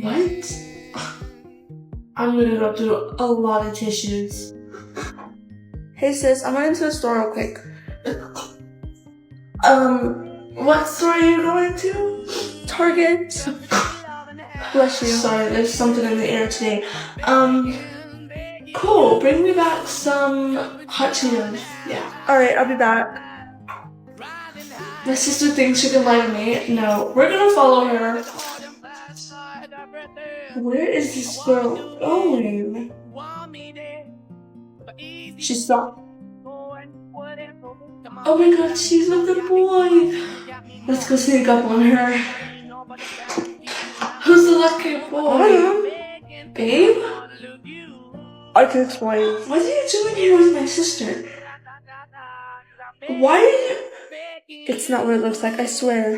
What? I'm gonna go through a lot of tissues. Hey sis, I'm going to the store real quick. What store are you going to? Target. Bless you. Sorry, there's something in the air today. Cool. Bring me back some hot Cheetos. Yeah. Alright, I'll be back. My sister thinks she can lie to me. No, we're gonna follow her. Where is this girl going? She stopped. Oh my god, she's with the boy. Let's go sneak up on her. Who's the lucky boy? Babe? I can explain. What are you doing here with my sister? Why are you... It's not what it looks like, I swear.